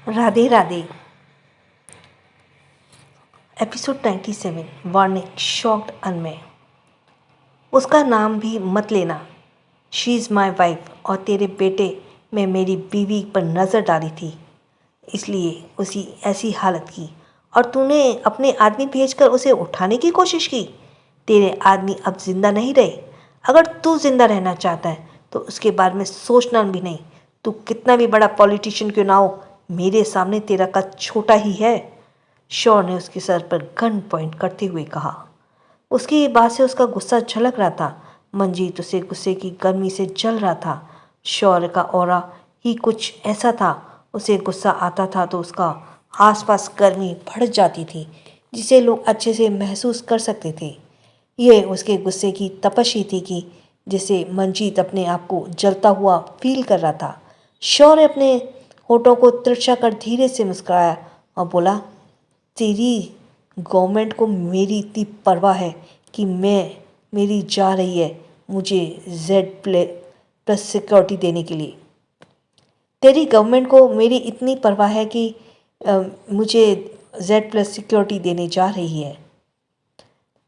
Radhe Radhe. Episode 97। Warning shocked Anmay. उसका नाम भी मत लेना। शी इज़ माई वाइफ और तेरे बेटे में मेरी बीवी पर नज़र डाली थी, इसलिए उसी ऐसी हालत की। और तूने अपने आदमी भेजकर उसे उठाने की कोशिश की। तेरे आदमी अब जिंदा नहीं रहे। अगर तू जिंदा रहना चाहता है तो उसके बारे में सोचना भी नहीं। तू कितना भी बड़ा पॉलिटिशियन क्यों ना हो, मेरे सामने तेरा कद छोटा ही है। शौर ने उसके सर पर गन पॉइंट करते हुए कहा। उसकी ये बात से उसका गुस्सा झलक रहा था। मंजीत उसे गुस्से की गर्मी से जल रहा था। शौर्य का ऑरा ही कुछ ऐसा था। उसे गुस्सा आता था तो उसका आसपास गर्मी बढ़ जाती थी, जिसे लोग अच्छे से महसूस कर सकते थे। ये उसके गुस्से की तपश ही थी कि जिसे मंजीत अपने आप को जलता हुआ फील कर रहा था। शौर्य अपने होठों को तिरछा कर धीरे से मुस्कुराया और बोला, तेरी गवर्नमेंट को मेरी इतनी परवाह है कि मेरी जा रही है मुझे Z+ सिक्योरिटी देने के लिए। तेरी गवर्नमेंट को मेरी इतनी परवाह है कि मुझे Z+ सिक्योरिटी देने जा रही है,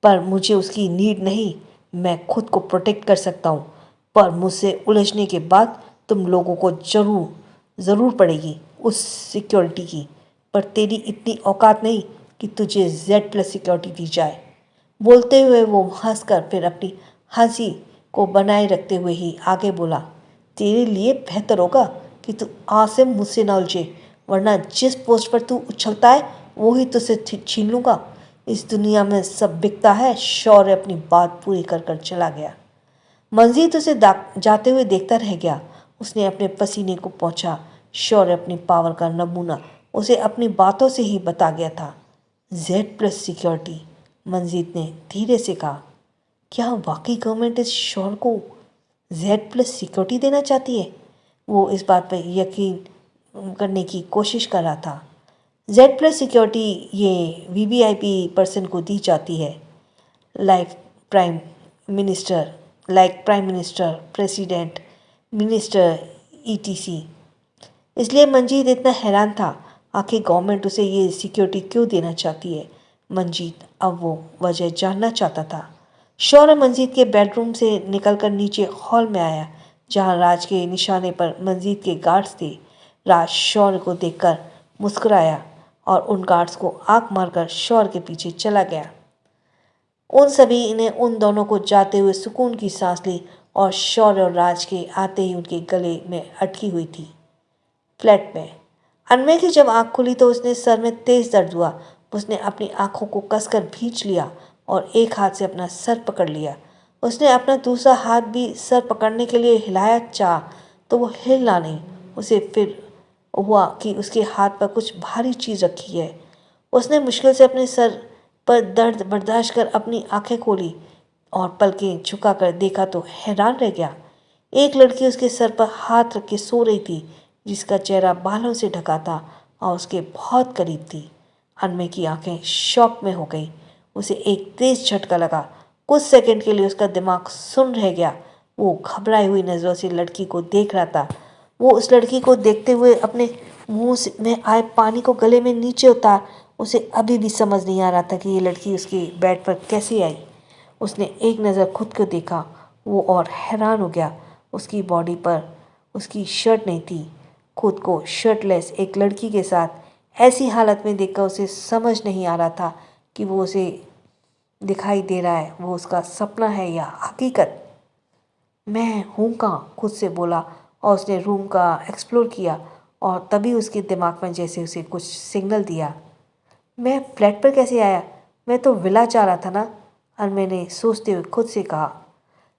पर मुझे उसकी नीड नहीं। मैं खुद को प्रोटेक्ट कर सकता हूँ, पर मुझसे उलझने के बाद तुम लोगों को ज़रूर पड़ेगी उस सिक्योरिटी की। पर तेरी इतनी औकात नहीं कि तुझे Z+ सिक्योरिटी दी जाए। बोलते हुए वो हंसकर फिर अपनी हंसी को बनाए रखते हुए ही आगे बोला, तेरे लिए बेहतर होगा कि तू आज से मुझसे ना उलझे, वरना जिस पोस्ट पर तू उछलता है वो ही तुझसे छीन लूँगा। इस दुनिया में सब बिकता है। शौर्य अपनी बात पूरी कर कर चला गया। मंजीत उसे जाते हुए देखता रह गया। उसने अपने पसीने को पोंछा। शौर्य अपनी पावर का नमूना उसे अपनी बातों से ही बता गया था। Z+ सिक्योरिटी, मंजीत ने धीरे से कहा। क्या वाकई गवर्नमेंट इस शौर्य को Z+ सिक्योरिटी देना चाहती है? वो इस बात पर यकीन करने की कोशिश कर रहा था। Z+ सिक्योरिटी ये VVIP पर्सन को दी जाती है, like prime minister, president, minister, ETC। इसलिए मंजीत इतना हैरान था, आखिर गवर्नमेंट उसे ये सिक्योरिटी क्यों देना चाहती है। मंजीत अब वो वजह जानना चाहता था। शौर्य मंजीत के बेडरूम से निकलकर नीचे हॉल में आया, जहाँ राज के निशाने पर मंजीत के गार्ड्स थे। राज शौर्य को देखकर मुस्कुराया और उन गार्ड्स को आंख मारकर शौर्य के पीछे चला गया। उन सभी ने उन दोनों को जाते हुए सुकून की सांस ली और शौर्य और राज के आते ही उनके गले में अटकी हुई थी। फ्लैट में अनमय की जब आंख खुली तो उसने सर में तेज दर्द हुआ। उसने अपनी आंखों को कसकर भींच लिया और एक हाथ से अपना सर पकड़ लिया। उसने अपना दूसरा हाथ भी सर पकड़ने के लिए हिलाया चाह तो वो हिलना नहीं। उसे फिर हुआ कि उसके हाथ पर कुछ भारी चीज़ रखी है। उसने मुश्किल से अपने सर पर दर्द बर्दाश्त कर अपनी आंखें खोली और पलकें झुकाकर देखा तो हैरान रह गया। एक लड़की उसके सर पर हाथ रख के सो रही थी, जिसका चेहरा बालों से ढका था और उसके बहुत करीब थी। अनमय की आंखें शॉक में हो गई। उसे एक तेज झटका लगा। कुछ सेकंड के लिए उसका दिमाग सुन्न रह गया। वो घबराई हुई नज़रों से लड़की को देख रहा था। वो उस लड़की को देखते हुए अपने में आए पानी को गले में नीचे उतार। उसे अभी भी समझ नहीं आ रहा था कि ये लड़की उसके बेड पर कैसे आई। उसने एक नज़र खुद को देखा, वो और हैरान हो गया। उसकी बॉडी पर उसकी शर्ट नहीं थी। खुद को शर्टलेस एक लड़की के साथ ऐसी हालत में देखकर उसे समझ नहीं आ रहा था कि वो उसे दिखाई दे रहा है, वो उसका सपना है या हकीकत। मैं हूँ कहाँ, खुद से बोला और उसने रूम का एक्सप्लोर किया और तभी उसके दिमाग में जैसे उसे कुछ सिग्नल दिया। मैं फ्लैट पर कैसे आया? मैं तो विला जा रहा था ना, अनमय ने सोचते हुए खुद से कहा।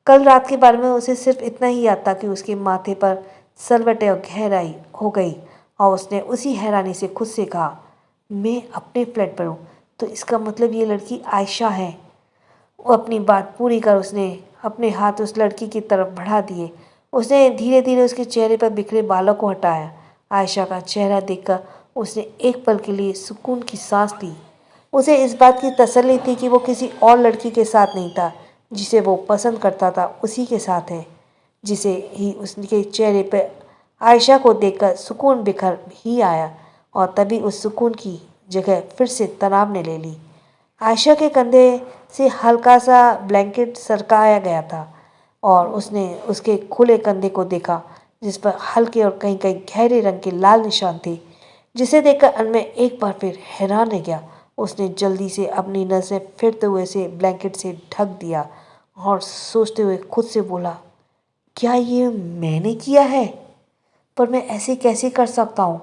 कल रात के बारे में उसे सिर्फ इतना ही याद था कि उसके माथे पर सलवटें और गहराई हो गई और उसने उसी हैरानी से खुद से कहा, मैं अपने फ्लैट पर हूँ तो इसका मतलब ये लड़की आयशा है। वो अपनी बात पूरी कर उसने अपने हाथ उस लड़की की तरफ बढ़ा दिए। उसने धीरे धीरे उसके चेहरे पर बिखरे बालों को हटाया। आयशा का चेहरा देखकर उसने एक पल के लिए सुकून की सांस ली। उसे इस बात की तसल्ली थी कि वो किसी और लड़की के साथ नहीं था। जिसे वो पसंद करता था उसी के साथ है। जिसे ही उसके चेहरे पर आयशा को देखकर सुकून बिखर ही आया। और तभी उस सुकून की जगह फिर से तनाव ने ले ली। आयशा के कंधे से हल्का सा ब्लैंकेट सरकाया गया था और उसने उसके खुले कंधे को देखा जिस पर हल्के और कहीं कहीं गहरे रंग के लाल निशान थे, जिसे देखकर अनमय एक बार फिर हैरान रह गया। उसने जल्दी से अपनी नज़रें फिरते हुए से ब्लैंकेट से ढक दिया और सोचते हुए खुद से बोला, क्या ये मैंने किया है? पर मैं ऐसे कैसे कर सकता हूँ?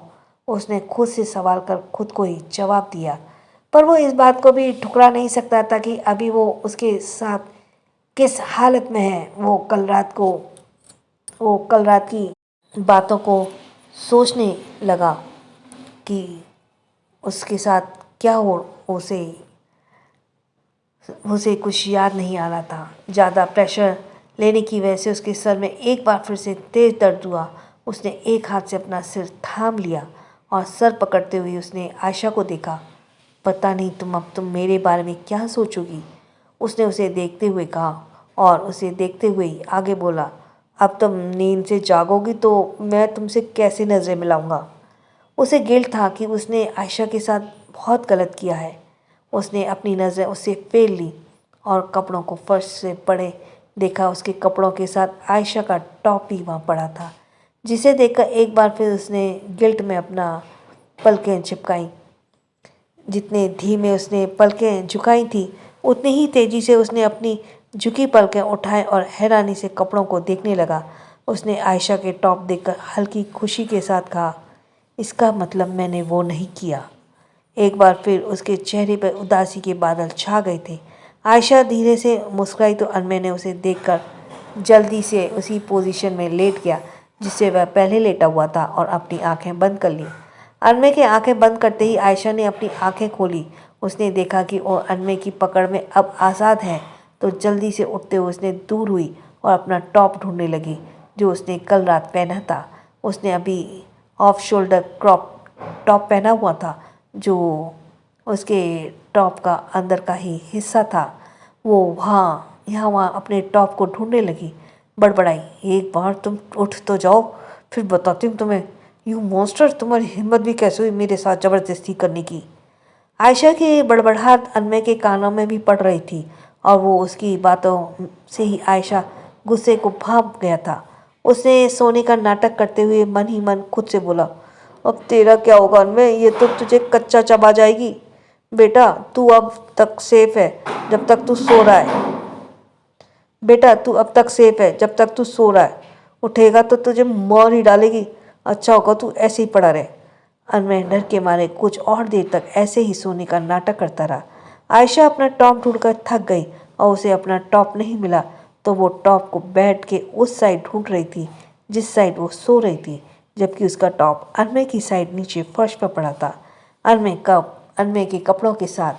उसने खुद से सवाल कर खुद को ही जवाब दिया। पर वो इस बात को भी ठुकरा नहीं सकता था कि अभी वो उसके साथ किस हालत में है। वो कल रात की बातों को सोचने लगा कि उसके साथ क्या हो। उसे उसे कुछ याद नहीं आ रहा था। ज़्यादा प्रेशर लेने की वजह से उसके सर में एक बार फिर से तेज दर्द हुआ। उसने एक हाथ से अपना सिर थाम लिया और सर पकड़ते हुए उसने आयशा को देखा। पता नहीं तुम मेरे बारे में क्या सोचोगी, उसने उसे देखते हुए कहा और उसे देखते हुए ही आगे बोला, अब तुम नींद से जागोगी तो मैं तुमसे कैसे नज़रें मिलाऊंगा। उसे गिल्ट था कि उसने आयशा के साथ बहुत गलत किया है। उसने अपनी नज़रें उससे फेर ली और कपड़ों को फर्श से पड़े देखा। उसके कपड़ों के साथ आयशा का टॉप भी वहाँ पड़ा था, जिसे देखकर एक बार फिर उसने गिल्ट में अपना पलकें चिपकाई। जितने धीमे उसने पलकें झुकाई थी उतनी ही तेजी से उसने अपनी झुकी पलकें उठाए और हैरानी से कपड़ों को देखने लगा। उसने आयशा के टॉप देखकर हल्की खुशी के साथ कहा, इसका मतलब मैंने वो नहीं किया। एक बार फिर उसके चेहरे पर उदासी के बादल छा गए थे। आयशा धीरे से मुस्कुराई तो अनमय ने उसे देखकर जल्दी से उसी पोजीशन में लेट गया जिससे वह पहले लेटा हुआ था और अपनी आंखें बंद कर ली। अनमय की आंखें बंद करते ही आयशा ने अपनी आंखें खोली। उसने देखा कि वो अनमय की पकड़ में अब आज़ाद है, तो जल्दी से उठते हुए उसने दूर हुई और अपना टॉप ढूंढने लगी जो उसने कल रात पहना था। उसने अभी ऑफ शोल्डर क्रॉप टॉप पहना हुआ था जो उसके टॉप का अंदर का ही हिस्सा था। वो वहाँ अपने टॉप को ढूंढने लगी। बड़बड़ाई, एक बार तुम उठ तो जाओ, फिर बताती हूँ तुम्हें। यू मॉन्स्टर, तुम्हारी हिम्मत भी कैसे हुई मेरे साथ ज़बरदस्ती करने की। आयशा की बड़बड़ाहट अनमय के कानों में भी पड़ रही थी और वो उसकी बातों से ही आयशा गुस्से को भाप गया था। उसने सोने का नाटक करते हुए मन ही मन खुद से बोला, अब तेरा क्या होगा अनमय, ये तो तुझे कच्चा चबा जाएगी। बेटा तू अब तक सेफ है जब तक तू सो रहा है। बेटा तू अब तक सेफ है जब तक तू सो रहा है, उठेगा तो तुझे मार ही डालेगी। अच्छा होगा तू ऐसे ही पड़ा रहे। अनमय डर के मारे कुछ और देर तक ऐसे ही सोने का नाटक करता रहा। आयशा अपना टॉप ढूंढकर थक गई और उसे अपना टॉप नहीं मिला तो वो टॉप को बेड के उस साइड ढूंढ रही थी जिस साइड वो सो रही थी, जबकि उसका टॉप अनमय की साइड नीचे फर्श पर पड़ा था अनमय के कपड़ों के साथ।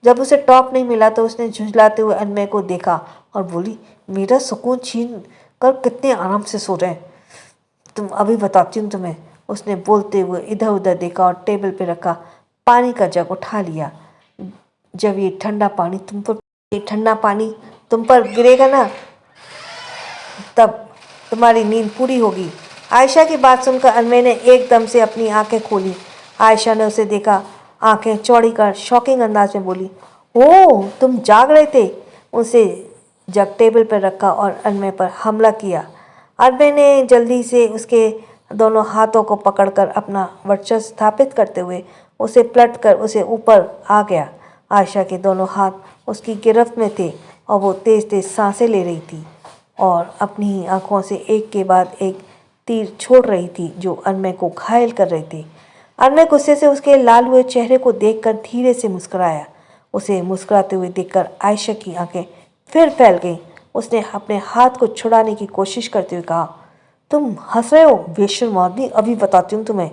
जब उसे टॉप नहीं मिला तो उसने झुंझलाते हुए अनमय को देखा और बोली, मेरा सुकून छीन कर कितने आराम से सो रहे हैं तुम, अभी बताती हूँ तुम्हें। उसने बोलते हुए इधर उधर देखा और टेबल पर रखा पानी का जग उठा लिया। जब ये ठंडा पानी तुम पर गिरेगा ना, तब तुम्हारी नींद पूरी होगी। आयशा की बात सुनकर अनमय ने एकदम से अपनी आंखें खोली। आयशा ने उसे देखा, आंखें चौड़ी कर शॉकिंग अंदाज में बोली, ओह तुम जाग रहे थे। उसे जग टेबल पर रखा और अनमय पर हमला किया। अनमय ने जल्दी से उसके दोनों हाथों को पकड़कर अपना वर्चस्व स्थापित करते हुए उसे पलट कर उसे ऊपर आ गया। आयशा के दोनों हाथ उसकी गिरफ्त में थे और वो तेज तेज सांसें ले रही थी और अपनी ही आंखों से एक के बाद एक तीर छोड़ रही थी जो अनमय को घायल कर रहे थे। अनमय गुस्से से उसके लाल हुए चेहरे को देखकर धीरे से मुस्कुराया। उसे मुस्कुराते हुए देखकर आयशा की आंखें फिर फैल गईं। उसने अपने हाथ को छुड़ाने की कोशिश करते हुए कहा, तुम हंस रहे हो बेशर्म आदमी, अभी बताती हूँ तुम्हें।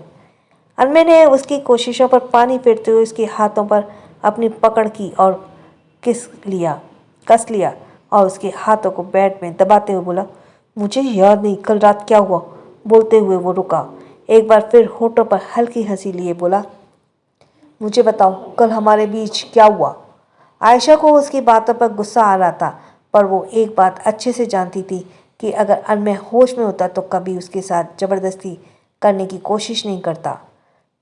अनमय ने उसकी कोशिशों पर पानी फेरते हुए उसके हाथों पर अपनी पकड़ की और कस लिया और उसके हाथों को बेड में दबाते हुए बोला, मुझे याद नहीं कल रात क्या हुआ। बोलते हुए वो रुका। एक बार फिर होठों पर हल्की हंसी लिए बोला, मुझे बताओ कल हमारे बीच क्या हुआ। आयशा को उसकी बातों पर गुस्सा आ रहा था, पर वो एक बात अच्छे से जानती थी कि अगर अनमय होश में होता तो कभी उसके साथ ज़बरदस्ती करने की कोशिश नहीं करता।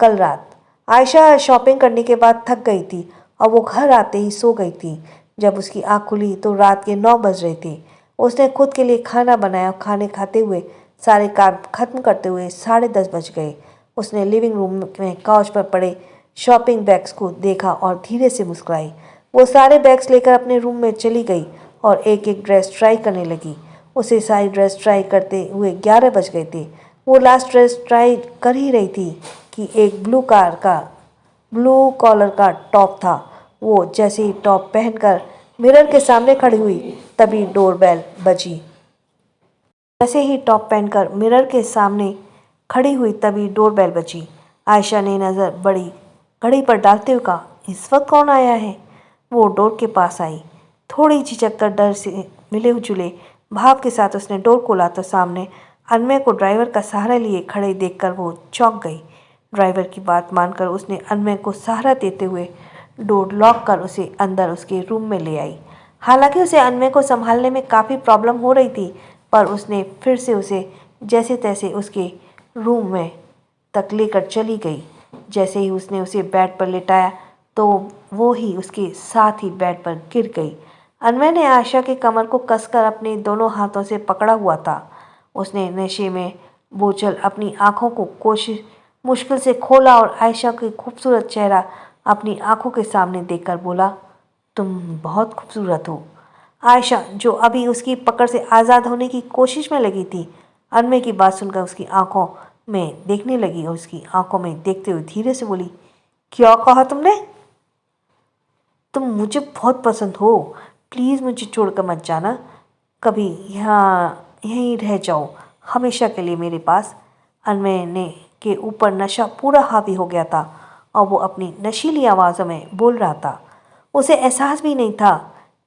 कल रात आयशा शॉपिंग करने के बाद थक गई थी और वो घर आते ही सो गई थी। जब उसकी आँख खुली तो रात के 9 बज रहे थे। उसने खुद के लिए खाना बनाया और खाने खाते हुए सारे काम खत्म करते हुए 10:30 बज गए। उसने लिविंग रूम में काउच पर पड़े शॉपिंग बैग्स को देखा और धीरे से मुस्कुराई। वो सारे बैग्स लेकर अपने रूम में चली गई और एक एक ड्रेस ट्राई करने लगी। उसे सारी ड्रेस ट्राई करते हुए 11 बज गए थे। वो लास्ट ड्रेस ट्राई कर ही रही थी कि एक ब्लू कॉलर का टॉप था। वो जैसे ही टॉप पहनकर मिरर के सामने खड़ी हुई तभी डोरबेल बजी। जैसे ही टॉप पहनकर मिरर के सामने खड़ी हुई तभी डोरबेल बजी। आयशा ने नज़र बड़ी घड़ी पर डालते हुए कहा, इस वक्त कौन आया है? वो डोर के पास आई। थोड़ी झिझक कर डर से मिले जुले भाव के साथ उसने डोर खोला तो सामने अनमय को ड्राइवर का सहारा लिए खड़े देखकर वो चौंक गई। ड्राइवर की बात मानकर उसने अनमय को सहारा देते हुए डोर लॉक कर उसे अंदर उसके रूम में ले आई। हालांकि उसे अनमय को संभालने में काफ़ी प्रॉब्लम हो रही थी, पर उसने फिर से उसे जैसे तैसे उसके रूम में तक लेकर चली गई। जैसे ही उसने उसे बेड पर लिटाया तो वो ही उसके साथ ही बेड पर गिर गई। अनमय ने आयशा के कमर को कसकर अपने दोनों हाथों से पकड़ा हुआ था। उसने नशे में बोझल अपनी आंखों को मुश्किल से खोला और आयशा का खूबसूरत चेहरा अपनी आंखों के सामने देखकर बोला, तुम बहुत खूबसूरत हो। आयशा, जो अभी उसकी पकड़ से आज़ाद होने की कोशिश में लगी थी, अनमय की बात सुनकर उसकी आंखों में देखने लगी और उसकी आंखों में देखते हुए धीरे से बोली, क्या कहा तुमने? तुम मुझे बहुत पसंद हो। प्लीज़ मुझे छोड़कर मत जाना। कभी यहीं रह जाओ हमेशा के लिए मेरे पास। अनमय ने के ऊपर नशा पूरा हावी हो गया था और वो अपनी नशीली आवाज़ों में बोल रहा था। उसे एहसास भी नहीं था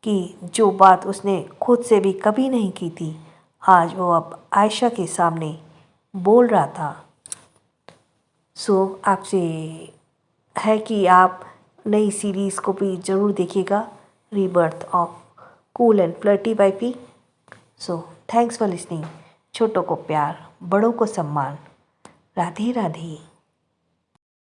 कि जो बात उसने खुद से भी कभी नहीं की थी, आज वो अब आयशा के सामने बोल रहा था। आपसे है कि आप नई सीरीज़ को भी ज़रूर देखिएगा, rebirth of cool and flirty by P. Thanks for listening. छोटों को प्यार, बड़ों को सम्मान। राधे राधे।